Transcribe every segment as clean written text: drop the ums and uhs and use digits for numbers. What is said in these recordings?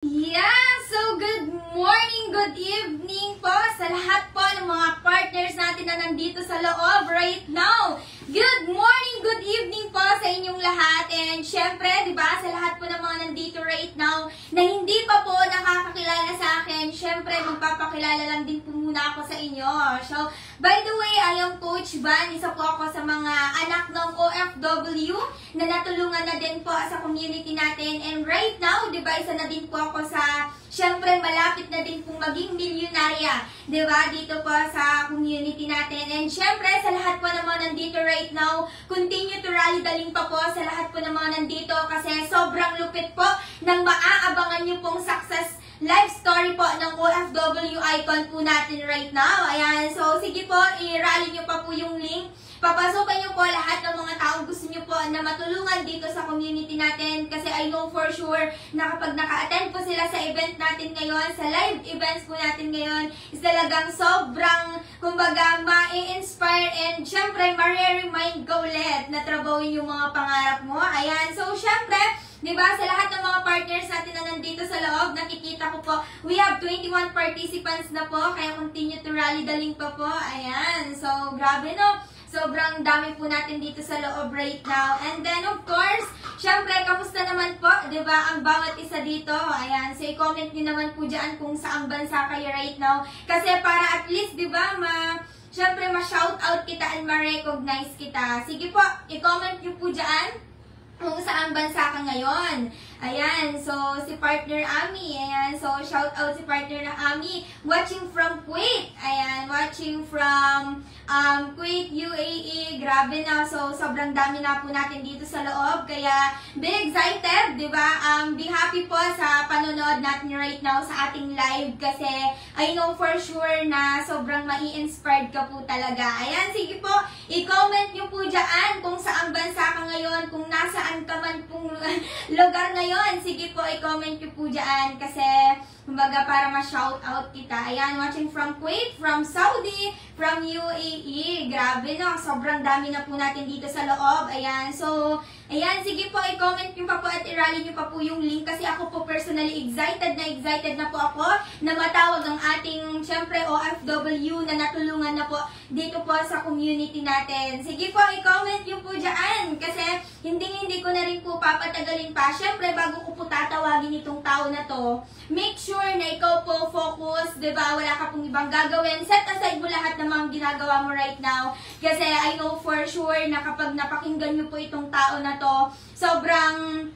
Yeah! So, good morning, good evening po sa lahat po ng mga partners natin na nandito sa loob right now. Good morning, good evening po sa inyong lahat. And syempre, di ba, sa lahat po ng mga nandito right now na hindi pa po nakakakilala sa akin, syempre, magpapakilala lang din po muna ako sa inyo. So, by the way, I am Coach Van. Isa po ako sa mga anak ng OFW na natulungan na din po sa community natin. And right now, di ba, isa na din po ako sa, syempre, malapit na din pong maging milyonarya, di ba, dito po sa community natin. And syempre, sa lahat po ng mga nandito right now, continue to rally the link pa po sa lahat po ng mga nandito kasi sobrang lupit po ng maaabangan nyo pong success life story po ng OFW icon po natin right now. Ayan, so sige po, i-rally nyo pa po yung link. Papasukan nyo po lahat ng mga taong gusto nyo po na matulungan dito sa community natin kasi I know for sure na kapag naka-attend po sila sa event natin ngayon, sa live events po natin ngayon, is talagang sobrang, kumbaga, ma-inspire and syempre, ma-remind ka ulit na trabawin yung mga pangarap mo. Ayan, so syempre, diba, sa lahat ng mga partners natin na nandito sa loob, nakikita ko po, we have 21 participants na po, kaya continue to rally the link pa po. Ayan, so grabe no, sobrang dami po natin dito sa loob right now. And then of course, syempre, kamusta naman po, diba, ang bawat isa dito. Ayan, so i-comment nyo naman po dyan kung saang bansa kayo right now. Kasi para at least, diba, syempre, ma-shoutout kita and ma-recognize kita. Sige po, i-comment nyo po dyan kung saan bansa ka ngayon. Ayan, so si partner Ami, ayan, so shout out si partner na Ami, watching from Kuwait, ayan, watching from Kuwait, UAE, grabe na, so sobrang dami na po natin dito sa loob, kaya be excited, di ba? Be happy po sa panonood natin right now sa ating live, kasi I know for sure na sobrang mai-inspired ka po talaga. Ayan, sige po, i-comment nyo po dyan kung saan bansa ka ngayon, kung nasaan ka man pong lugar na yun, sige po, i-comment nyo po dyan kasi, kumbaga, para ma-shoutout kita. Ayan, watching from Kuwait, from Saudi, from UAE. Grabe no, sobrang dami na po natin dito sa loob. Ayan, so, ayan, sige po, i-comment nyo pa po at i-rally nyo pa po yung link kasi ako po personally excited na po ako na matawag ang ating, syempre, OFW na natulungan na po dito po sa community natin. Sige po, i-comment nyo po dyan kasi hindi ko na rin po papatagalin pa. Syempre, bago ko po tatawagin itong tao na to, make sure na ikaw po focus, diba? Wala ka pong ibang gagawin. Set aside mo lahat ng mga ginagawa mo right now. Kasi I know for sure na kapag napakinggan nyo po itong tao na to, sobrang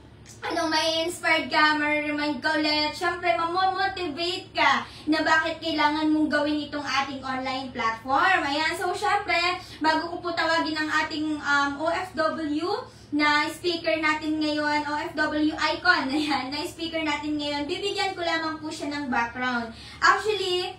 may inspired ka, ma-remind ka ulit. Syempre, mamomotivate ka na bakit kailangan mong gawin itong ating online platform. Ayan, so syempre, bago ko po tawagin ang ating OFW na speaker natin ngayon, OFW icon, ayan, na speaker natin ngayon, bibigyan ko lamang po siya ng background. Actually,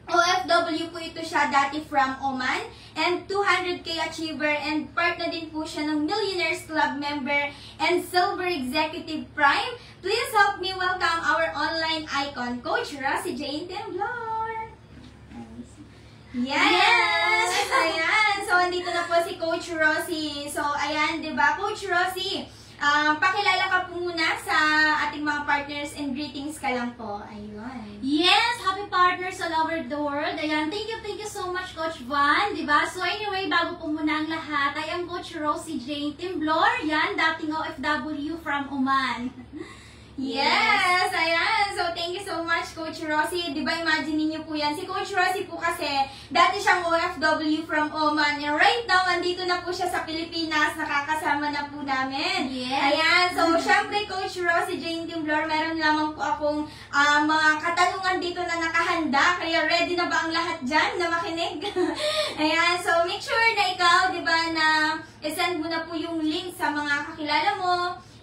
OFW po ito siya dati from Oman and 200k achiever and part na din po siya ng Millionaires Club member and Silver Executive Prime. Please help me welcome our online icon, Coach Rosie Jane Temblor. Yes! Ayan! So, andito na po si Coach Rosie. So, ayan, diba? Coach Rosie, pakilala ka po muna sa ating mga partners and greetings ka lang po. Ayun. Yes! Happy partners all over the world. Ayan, thank you so much, Coach Van. Diba? So, anyway, bago po muna ang lahat, I am Coach Rosie Jane Temblor. Yan, dating OFW from Oman. Yes! Ayan! So, thank you so much, Coach Rosie. Diba, imagine niyo po yan. Si Coach Rosie po kasi, dati siyang OFW from Oman. And right now, andito na po siya sa Pilipinas. Nakakasama na po namin. Yes! Ayan! So, syempre, Coach Rosie Jane Temblor, meron lamang po akong mga katanungan dito na nakahanda. Kaya ready na ba ang lahat dyan na makinig? Ayan! So, make sure na ikaw, diba, na isend mo na po yung link sa mga kakilala mo,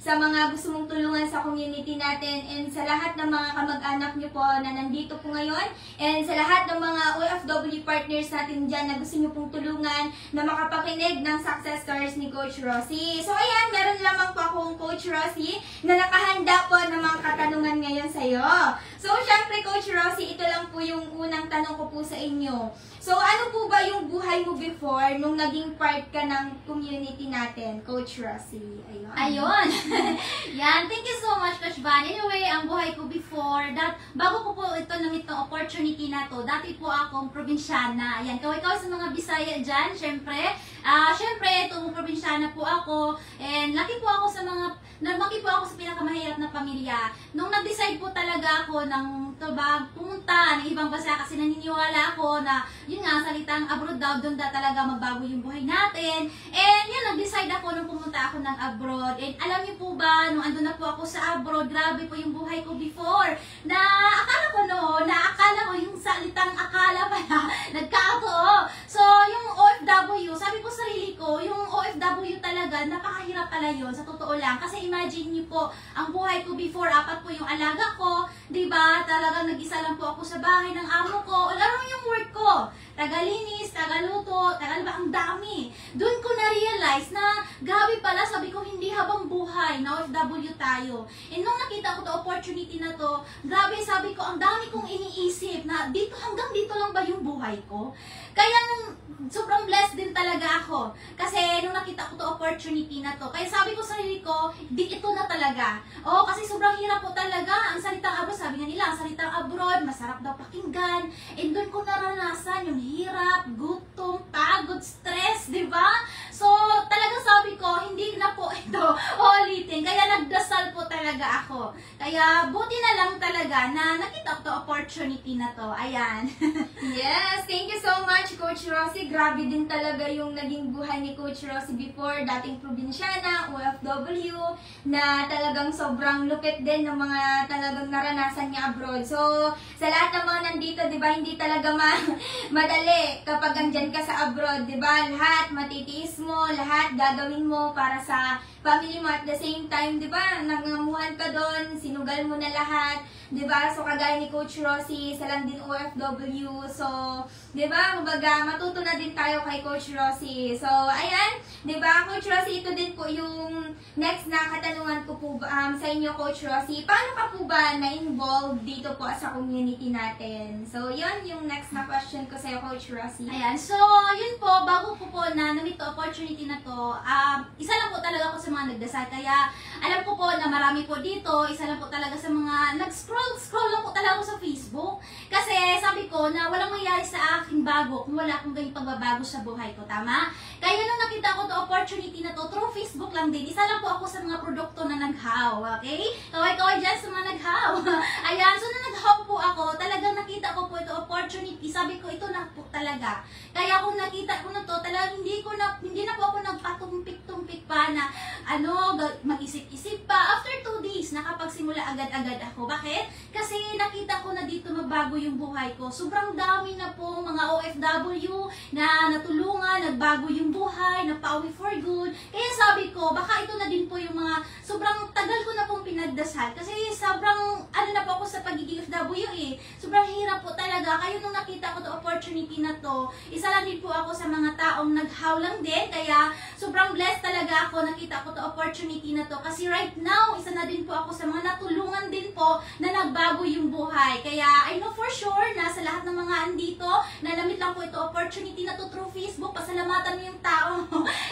sa mga gusto mong tulungan sa community natin, and sa lahat ng mga kamag-anak nyo po na nandito po ngayon, and sa lahat ng mga OFW partners natin dyan na gusto nyo pong tulungan na makapakinig ng success stories ni Coach Rosie. So ayan, meron lamang po akong Coach Rosie na nakahanda po ng mga katanungan ngayon sa'yo. So syempre, Coach Rosie, ito lang po po yung unang tanong ko po sa inyo. So, ano po ba yung buhay mo before nung naging part ka ng community natin, Coach Rosie? Ayun. Ayun. Yan. Thank you so much, Coach Van. Anyway, ang buhay ko before, bago ko po ito namit ng opportunity na to, dati po akong probinsyana. Yan. Kaway-kaway sa mga Bisaya dyan, syempre. Syempre, itong probinsyana po ako. And laki po ako sa pinakamahirap na pamilya. Nung nag-decide po talaga ako pumunta ng ibang bansa kasi naniniwala ako na yun nga, salitang abroad daw, doon talaga magbago yung buhay natin. And yun, nag-decide ako nung pumunta ako ng abroad. And alam niyo po ba, nung andun na po ako sa abroad, grabe po yung buhay ko before. Akala ko yung salitang akala pala, nagkatoo. So, yung OFW, sabi ko sa sarili ko, yung OFW talaga, napakahirap pala yun, sa totoo lang. Kasi imagine niyo po, ang buhay ko before, 4 po yung alaga ko, diba? Talagang nag-isa lang po ako sa bahay ng amo ko. Alam mo yung work ko, tagalinis, tagaluto, ang dami. Doon ko na-realize na grabe pala, sabi ko, hindi habang buhay na OFW tayo. And nung nakita ko to opportunity na to, grabe, sabi ko, ang dami kong iniisip na hanggang dito lang ba yung buhay ko? Kaya sobrang blessed din talaga ako. Kasi nung nakita ko to opportunity na to, kaya sabi ko sa sarili ko, ito na talaga. Oo, kasi sobrang hirap po talaga. Ang salitang abroad, sabi nga nila, ang salitang abroad, masarap daw pakinggan. And doon ko naranasan yung hirap, gutom, pagod, stress, di ba? So, talaga sabi ko, hindi na po ito ulitin. Kaya nagdasal po talaga ako. Kaya buti na lang talaga na nakita ko to opportunity na to. Ayan. Yes, thank you so much, Coach Rosie. Grabe din talaga yung naging buhay ni Coach Rosie before, dating probinsyana, OFW, na talagang sobrang lupit din ng mga talagang naranasan niya abroad. So, sa lahat ng mga nandito, di ba, hindi talaga madali kapag andyan ka sa abroad, di ba? Lahat matitiis mo, lahat gagawin mo para sa family mo at the same time, di ba, nangangamuhan ka doon, sinugal mo na lahat, di ba? So, kagaya ni Coach Rosie, isa lang din OFW. So, di ba, kumbaga, matuto na din tayo kay Coach Rosie. So, ayan, di ba, Coach Rosie, ito din po yung next na katanungan ko po sa inyo, Coach Rosie. Paano ka po ba na-involve dito po sa community natin? So, yun yung next na question ko sa iyo, Coach Rosie. Ayan, so, yun po, bago ko po na namit to opportunity na to, isa lang po talaga ako sa mga nagdasal. Kaya, alam ko po na marami po dito, isa lang po talaga sa mga nag-scroll lang po talaga ako sa Facebook. Kasi, sabi ko na walang mangyayari sa akin bago kung wala akong ganyung pagbabago sa buhay ko, tama? Kaya nung nakita ko to opportunity na to, through Facebook lang din, isa lang po ako sa mga produkto na naghaw, okay? Kaway-kaway dyan sa mga naghaw. Ayan, so nung naghaw po ako, talagang nakita ko po ito opportunity, sabi ko, ito na po talaga. Kaya kung nakita ko na to, talagang hindi na po ako nagpatumpik-tumpik pa na, mag-isip-isip pa. After 2 days, nakapagsimula agad-agad ako. Bakit? Kasi nakita ko na dito magbago yung buhay ko. Sobrang dami na po mga OFW na natulungan, nagbago yung buhay, napauwi for good. Kaya sabi ko, baka ito na din po yung mga sobrang tagal ko na pong pinagdasal. Kasi sobrang, na po ako sa pagiging OFW eh. Sobrang hirap po talaga. Kaya nung nakita ko to opportunity na to, isa lang din po ako sa mga taong naghaw lang din. Kaya sobrang blessed talaga ako. Nakita ko to opportunity na to. Kasi right now, isa na din po ako sa mga natulungan din po na nagbago yung buhay. Kaya I know for sure na sa lahat ng mga andito, na namit lang po ito opportunity na to through Facebook. Pasalamatan mo yung tao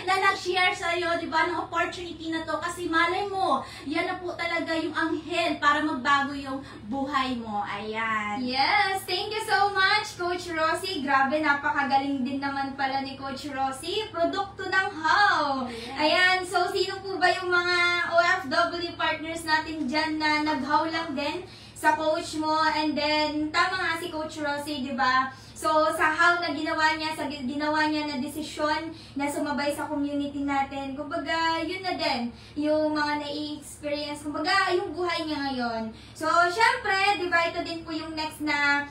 na nag-share sa'yo, di ba, ng opportunity na to. Kasi malay mo, yan na po talaga yung anghel para magbago yung buhay mo. Ayan. Yes, thank you so much, Coach Rosie. Grabe, napakagaling din naman pala ni Coach Rosie. Produkto ng HOW. Yes. Ayan, so sino po ba yung mga OFW partners natin dyan na nag-HOW lang din sa coach mo? And then, tama nga si Coach Rosie, di ba? So, sa how na ginawa niya, sa ginawa niya na desisyon na sumabay sa community natin, kumbaga, yun na din, yung mga na-experience, kumbaga, yung buhay niya ngayon. So, syempre, di ba, ito din po yung next na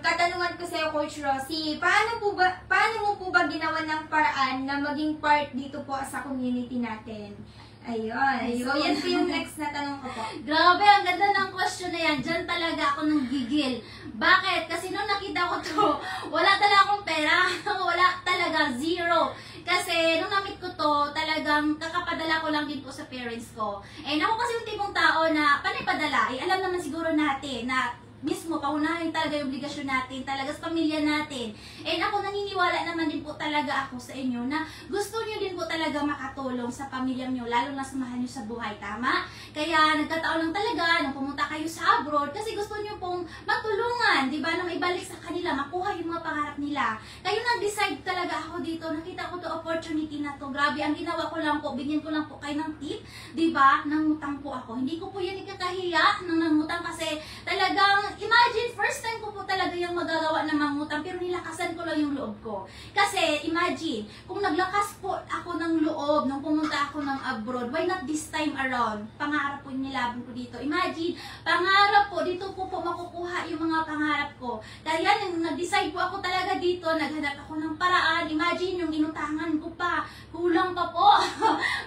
katanungan ko sa'yo, Coach Rosie. Paano mo po ba ginawa ng paraan na maging part dito po sa community natin? Ayun. So, yan po yung next na tanong ko po. Grabe, ang ganda ng question na yan. Diyan talaga ako nang gigil. Bakit? Kasi nung nakita ko to, wala talaga akong pera. Wala talaga, zero. Kasi nung namit ko to, talagang kakapadala ko lang din po sa parents ko. Eh, ako kasi yung tipong tao na panay padala. Eh, alam naman siguro natin na mismo paunahin talaga yung obligasyon natin, talaga sa pamilya natin. And ako naniniwala naman din po talaga ako sa inyo na gusto nyo din po talaga makatulong sa pamilya nyo, lalo na samahan nyo sa buhay, tama? Kaya nagkataon lang talaga nung pumunta kayo sa abroad kasi gusto nyo pong matulungan, di ba, na maibalik sa kanila, makuha yung mga pangarap nila. Kayo nag-decide talaga ako dito, nakita ko to opportunity na to, grabe, ang ginawa ko lang po, bigyan ko lang po kayo ng tip, di ba, nangutang po ako. Hindi ko po yan ikakahiya nang nangutang kasi talagang, imagine, first time ko po talaga yung magagawa ng mangutang, pero nilakasan ko lang yung loob ko. Kasi, imagine, kung naglakas po ako ng loob nung pumunta ako ng abroad, why not this time around? Pangarap po yung nilaban ko dito. Imagine, pangarap po, dito po makukuha yung mga pangarap ko. Kaya nung nag-decide po ako talaga dito, naghanap ako ng paraan. Imagine, yung inutangan ko pa, kulang pa po.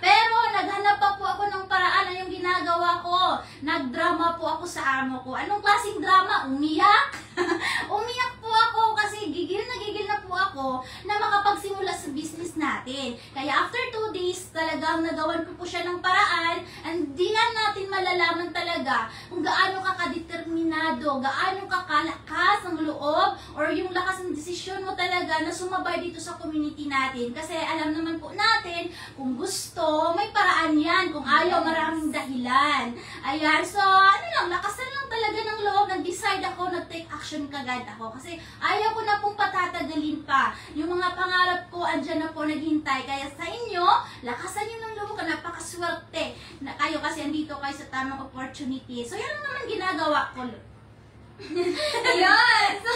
Pero, naghanap pa po ako ng paraan. Ano yung ginagawa ko? Nagdrama po ako sa amo ko. Anong klaseng drama? Umiyak? Umiyak po ako kasi gigil na po ako na makapagsimula sa business natin. Kaya after 2 days, talagang nagawan ko po siya ng paraan, and di nga natin malalaman talaga kung gaano ka kadeterminado, gaano ka kalakas ang loob, or yung lakas ng desisyon mo talaga na sumabay dito sa community natin. Kasi alam naman po natin, kung gusto, may paraan yan. Kung ayaw, maraming dahilan. Ayan, so ano lang, lakasan lang talaga ng loob, nag-decide ako, nag-take action kagad ako. Kasi ayaw ko na pong patatagalin pa. Yung mga pangarap ko, andyan na po naghintay. Kaya sa inyo, lakasan nyo ng loob ka, napakaswerte na kayo kasi andito kayo sa tamang opportunity. So yan ang naman ginagawa ko. Ayun! So,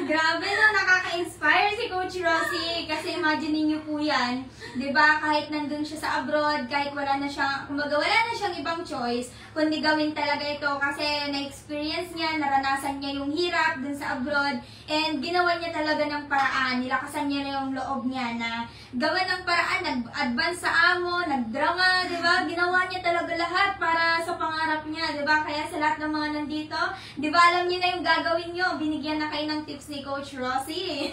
grabe na, nakaka-inspire si Coach Rosie. Kasi imagine niyo po yan, di ba, kahit nandun siya sa abroad, kahit wala na siyang, kumbaga wala na siyang ibang choice, kundi gawin talaga ito kasi na-experience niya, naranasan niya yung hirap dun sa abroad, and ginawa niya talaga ng paraan, nilakasan niya na yung loob niya na gawa ng paraan, nag-advance sa amo, nag-drama, di ba, ginawa niya talaga lahat para sa pangarap niya, di ba, kaya sa lahat ng mga nandito, di ba, alam niyo na yung gagawin niyo, binigyan na kayo ng tips ni Coach Rosie.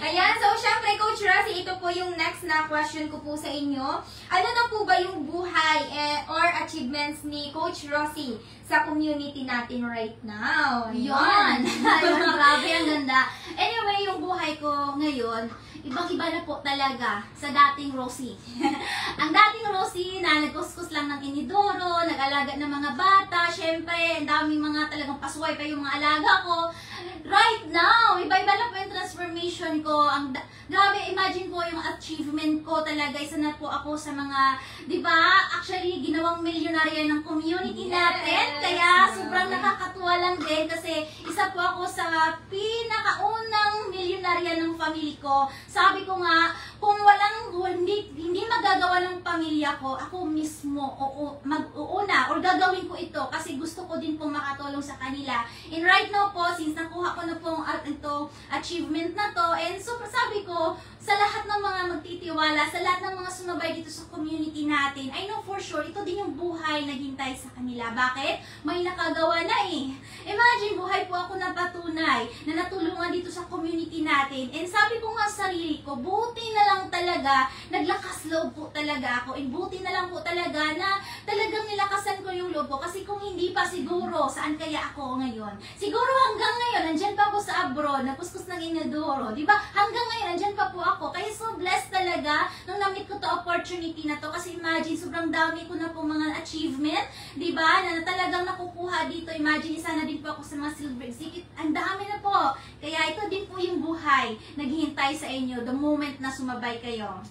Ayan, so syempre Coach Rosie, ito po yung next na question ko po sa inyo. Ano na po ba yung buhay or achievements ni Coach Rosie sa community natin right now? Yun! Ayun, grabe, ang ganda. Anyway, yung buhay ko ngayon, ibang-iba na po talaga sa dating Rosie. Ang dating Rosie na nagkuskus lang ng inidoro, nag-alaga ng mga bata, syempre, ang daming mga talagang pasway pa yung mga alaga ko. Right now, iba-iba na po yung transformation ko. Grabe, imagine po yung achievement ko talaga. Isa na po ako sa mga, di ba, actually, ginawang milyonarya ng community natin. Kaya, sobrang nakakatuwa lang din kasi isa po ako sa pinakaunang milyonarya ng family ko. Sabi ko nga, kung hindi magagawa ng pamilya ko, ako mismo mag-uuna or gagawin ko ito kasi gusto ko din pong makatulong sa kanila. And right now po, since nakuha ko na pong ito achievement na to, and so sabi ko, sa lahat ng mga magtitiwala, sa lahat ng mga sumabay dito sa community natin, I know for sure, ito din yung buhay naghintay sa kanila. Bakit? May nakagawa na eh. Imagine, buhay po ako na patunay na natulungan dito sa community natin. And sabi ko nga sa sarili ko, buti na lang talaga, naglakas loob po talaga ako. And buti na lang po talaga na talagang nilakasan ko yung loob ko. Kasi kung hindi pa siguro, saan kaya ako ngayon? Siguro hanggang ngayon, nandyan pa ako sa abroad, nagkuskus ng inadoro. Diba? Hanggang ngayon, nandyan pa po ako. Kaya so blessed talaga nung na-meet ko to opportunity na to. Kasi imagine, sobrang dami ko na po mga achievement. Diba? Na talagang nakukuha dito. Imagine, isa na din po ako sa mga silver executive. Ang dami na po. Kaya ito din po yung buhay naghihintay sa inyo the moment na sumabay kayo.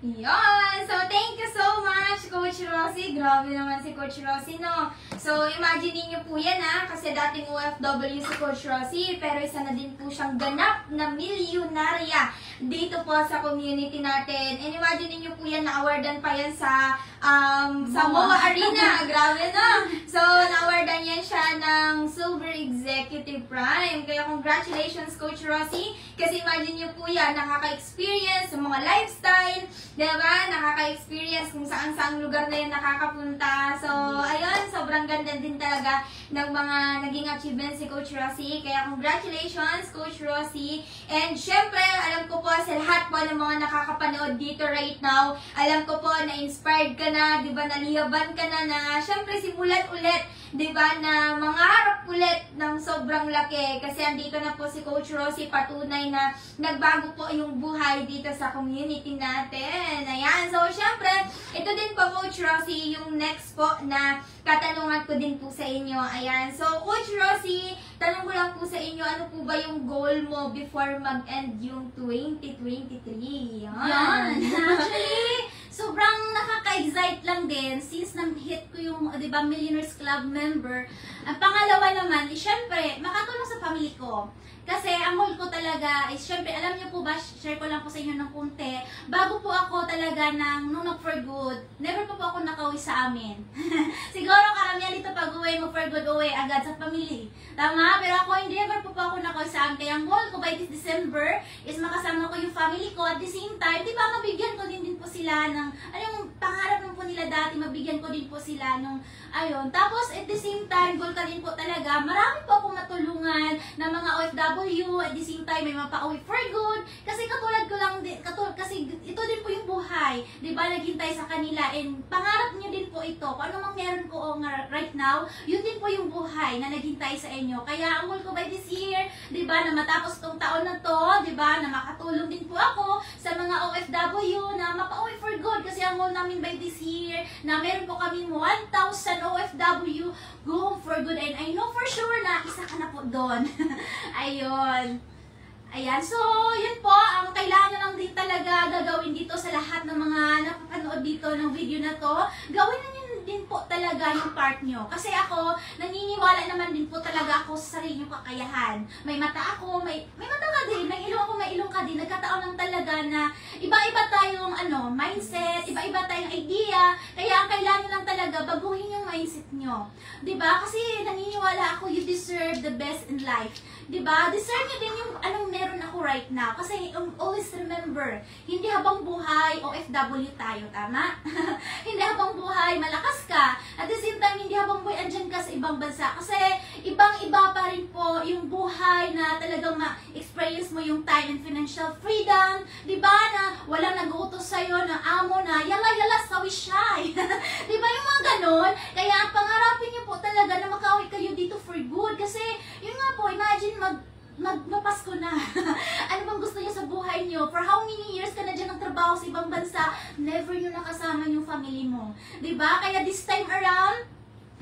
Yon! So, thank you so much, Coach Rosie. Grabe naman si Coach Rosie, no? So, imagine niyo po yan, ha? Kasi dating OFW si Coach Rosie, pero isa na din po siyang ganap na milyonarya dito po sa community natin. And imagine niyo po yan, na-awardan pa yan sa MOA Arena. Grabe, no? So, na-awardan yan siya ng Silver Executive executive prime. Kaya congratulations, Coach Rosie. Kasi imagine nyo po yan, nakaka-experience sa mga lifestyle, diba? Nakaka-experience kung saan-saang lugar na yun nakakapunta. So, ayun, sobrang ganda din talaga ng mga naging achievements si Coach Rosie. Kaya congratulations, Coach Rosie. And syempre, alam ko po sa lahat po ng mga nakakapanood dito right now, alam ko po na inspired ka na, diba? Nalihaban ka na syempre simulan ulit, diba? Na mangarap ulit ng sobrang laki. Kasi andito na po si Coach Rosie, patunay na nagbago po yung buhay dito sa community natin. Ayan. So, syempre, ito din po, Coach Rosie, yung next po na katanungan ko din po sa inyo. Ayan. So, Coach Rosie, tanong ko lang po sa inyo, ano po ba yung goal mo before mag-end yung 2023? Yan. Actually, sobrang nakaka-excite lang din since na-hit ko yung, di ba, Millionaires Club member. Ang pangalawa naman, syempre, makatulong sa family ko. Kasi ang goal ko talaga is, syempre, alam niyo po ba, share ko lang po sa inyo ng kunti, bago po ako talaga nung for good, never po ako nakauwi sa amin. Siguro karamihan dito pag uwi mo for good, uwi agad sa family. Tama? Pero ako, hindi never po ako nakauwi sa amin. Kaya ang goal ko by this December is makasama ko yung family ko at the same time, di ba, mabigyan ko din po sila ng, yung pangarap ng po nila dati, mabigyan ko din po sila ng, ayun. Tapos, at the same time, goal ka din po talaga, marami po akong matulungan ng mga OFW, at the same time, may mapauwi for good. Kasi katulad ko lang din, kasi ito din po yung buhay, di ba, naghintay sa kanila, and pangarap niyo din po ito, kung ano mang meron ko right now, yun din po yung buhay na naghintay sa inyo. Kaya, ang goal ko by this year, di ba, na matapos tong taon na to, di ba, na makatulong din po ako sa mga OFW na mapauwi for good. Kasi ang goal namin by this year, na meron po kami 1,000 OFW go home for good. And I know for sure na isa ka na po doon. Ayun. Ayan. So, yun po. Ang kailangan lang din talaga gagawin dito sa lahat ng mga napapanood dito ng video na to. Gawin na din po talaga yung part nyo. Kasi ako, naniniwala naman din po talaga ako sa sarili yung kakayahan. May mata ako, may mata ka din, may ilong ako, may ilong ka din. Nagkataon lang talaga na iba-iba tayong mindset, iba-iba tayong idea. Kaya ang kailangan lang talaga, baguhin yung mindset nyo. Diba? Kasi naniniwala ako, you deserve the best in life. Diba? Deserve nyo din yung anong meron ako right now. Kasi always remember, hindi habang buhay, OFW tayo, tama? Hindi habang buhay, malakas ka. At the same time, hindi habang buhay, andyan ka sa ibang bansa. Kasi ibang-iba pa rin po yung buhay na talagang ma-experience mo yung time and financial freedom. Diba? Na walang nag-uutos sa'yo ng amo na, yala-yala, sawi siya. Diba yung mga ganon? Kaya pangarapin niyo po talaga na makauwi kayo dito for good. Kasi, yun nga po, imagine magpapasko na. Ano bang gusto niyo sa buhay niyo? For how many years ka na dyan nagtrabaho sa ibang bansa, never niyo nakasama yung family mo. Diba? Kaya this time around,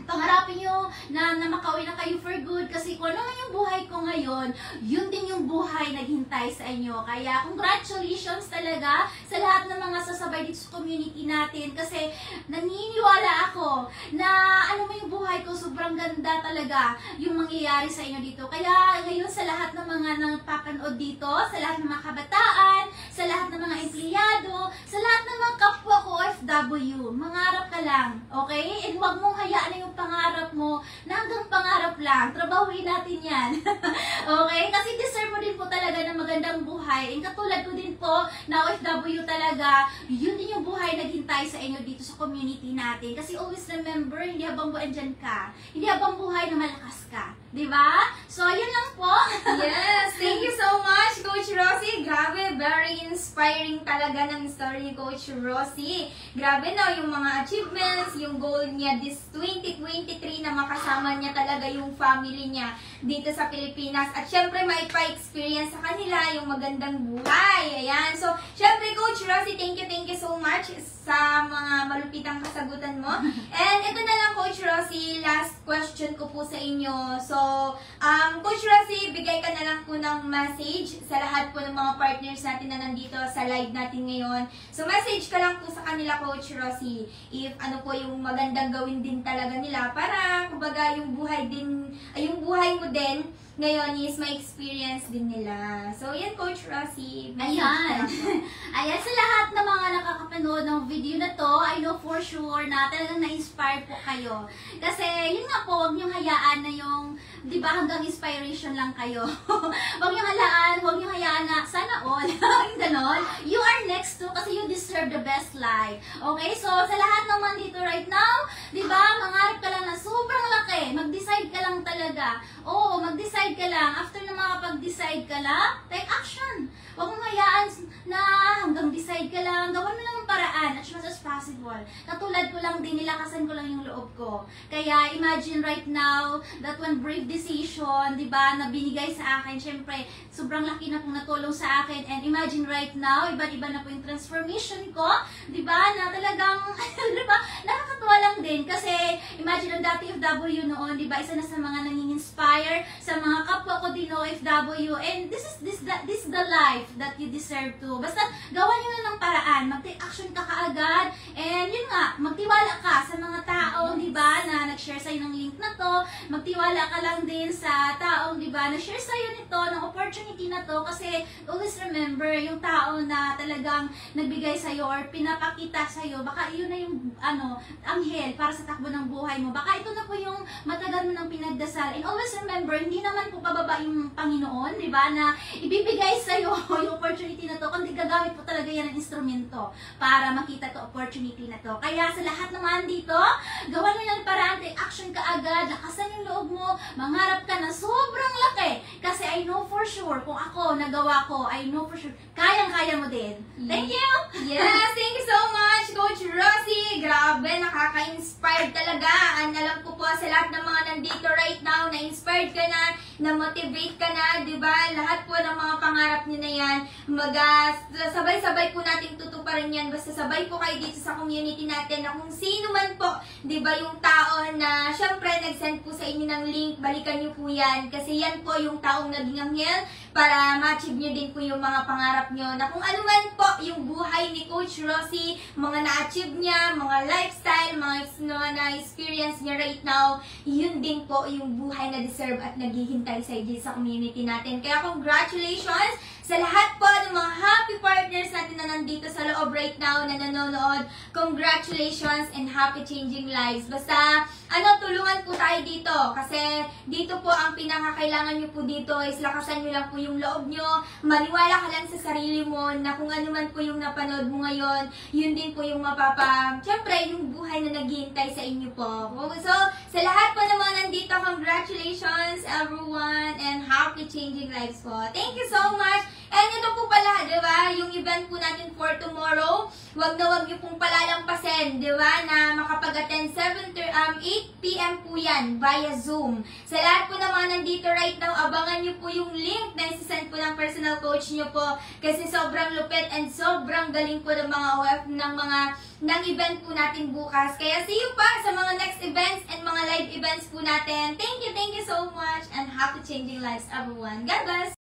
pangarapin nyo na makauwi na kayo for good. Kasi kung ano man yung buhay ko ngayon, yun din yung buhay naghintay sa inyo. Kaya congratulations talaga sa lahat ng mga sasabay dito sa community natin. Kasi naniniwala ako na ano mo yung buhay ko, sobrang ganda talaga yung mangyayari sa inyo dito. Kaya ngayon sa lahat ng mga nagpapanood dito, sa lahat ng mga kabataan, sa lahat ng mga empleyado, sa lahat ng mga kapwa ko OFW, mangarap ka lang, okay? And huwag mong hayaan na yung pangarap mo na hanggang pangarap lang. Trabahuin natin yan. Okay? Kasi deserve mo din po talaga ng magandang buhay. And katulad ko din po na OFW talaga, yun din yung buhay naghintay sa inyo dito sa community natin. Kasi always remember, hindi habang buhay andyan ka. Hindi habang buhay na malakas ka. Diba? So, yun lang po. Yes! Thank you so much, Coach Rosie. Grabe, very inspiring talaga ng story ni Coach Rosie. Grabe no, yung mga achievements, yung goal niya this 2023 na makasama niya talaga yung family niya dito sa Pilipinas. At syempre, may pa-experience sa kanila yung magandang buhay. Ayan. So, syempre, Coach Rosie, thank you so much sa mga malupitang kasagutan mo. And ito na lang, Coach Rosie, last question ko po sa inyo. So, Coach Rosie, bigay ka na lang po ng message sa lahat po ng mga partners natin na nandito sa live natin ngayon. So, message ka lang po sa kanila, Coach Rosie, if ano po yung magandang gawin din talaga nila para, kumbaga, yung buhay mo din ngayon is may experience din nila. So, yan, Coach Rosie. Ayan. Ayan, sa lahat ng mga nakakapanood ng video na to, I know for sure na talagang na-inspire po kayo. Kasi, yun nga po, huwag niyong hayaan na yung di ba, hanggang inspiration lang kayo. Huwag niyo hayaan na, sana all, yung ganon. You are next to, kasi you deserve the best life. Okay, so sa lahat naman dito right now, di ba, mangarap ka lang na sobrang laki, mag-decide ka lang talaga. Oo, mag-decide ka lang. After na makapag-decide ka lang, take action. Huwag mong hayaan na hanggang decide ka lang, gawin mo lang ang paraan as much as possible. Katulad ko lang din, nilakasan ko lang yung loob ko. Kaya imagine right now, that one brave decision, di ba, na binigay sa akin, syempre, sobrang laki na pong natulong sa akin. And imagine right now, iba-iba na po yung transformation ko, di ba, na talagang, di ba, nakakatuwa lang din. Kasi imagine ang dati OFW noon, di ba, isa na sa mga nanging-inspire sa mga kapwa ko din OFW. And this is the life that you deserve to. Basta gawan nyo na ng paraan, mag-take action ka kaagad, and yun nga, magtiwala ka sa mga taong, di ba, na nag-share sa'yo ng link na to, magtiwala ka lang din sa taong, di ba, na-share sa'yo nito, ng opportunity na to, kasi always remember, yung tao na talagang nagbigay sa'yo or pinapakita sa'yo, baka yun na yung, anghel para sa takbo ng buhay mo. Baka ito na po yung matagal mo ng pinagdasal. And always remember, hindi naman po pababa yung Panginoon, di ba, na ibibigay sa'yo yung opportunity na to, kundi gagamit po talaga yan ng instrumento para makita to opportunity na to. Kaya sa lahat naman dito, gawan mo ng paraan, take action ka agad, lakasan yung loob mo, mangarap ka na sobrang laki. Kasi I know for sure, kung ako nagawa ko, I know for sure, kayang-kaya mo din. Thank you! Yes, thank you so much, Coach Rosie. Grabe, nakaka-inspired talaga. And alam ko po sa lahat ng mga nandito right now, na-inspired ka na-motivate ka na, di ba? Lahat po ng mga pangarap niyo na yan, sabay-sabay po natin tutuparin yan. Basta sabay po kayo dito sa community natin na kung sino man po, di ba, yung tao na syempre nag-send po sa inyo ng link, balikan niyo po yan. Kasi yan po yung taong naging anghel para ma-achieve niyo din po yung mga pangarap niyo. Na kung ano man po yung buhay ni Coach Rosie, mga na-achieve niya, mga lifestyle, mga na-experience niya right now, yun din po yung buhay na deserve at naghihintay sa community natin. Kaya congratulations sa lahat po ng mga happy partners natin na nandito sa loob right now na nanonood. Congratulations and happy changing lives. Basta, tulungan po tayo dito. Kasi dito po ang pinakakailangan nyo po dito is lakasan nyo lang po yung loob nyo. Maniwala ka lang sa sarili mo na kung ano man po yung napanood mo ngayon, yun din po yung syempre, yung buhay na naghihintay sa inyo po. So, sa lahat po ng mga nandito, congratulations everyone and happy changing lives po. Thank you so much. And ito po pala, di ba, yung event po natin for tomorrow, wag nyo pong palalampasin, di ba, na makapag-attend 8 p.m. po yan, via Zoom. Sa lahat po ng mga nandito right now, abangan nyo po yung link na isasend po ng personal coach nyo po, kasi sobrang lupit and sobrang galing po ng mga OF ng event po natin bukas. Kaya see you pa sa mga next events and mga live events po natin. Thank you so much and happy changing lives everyone. God bless!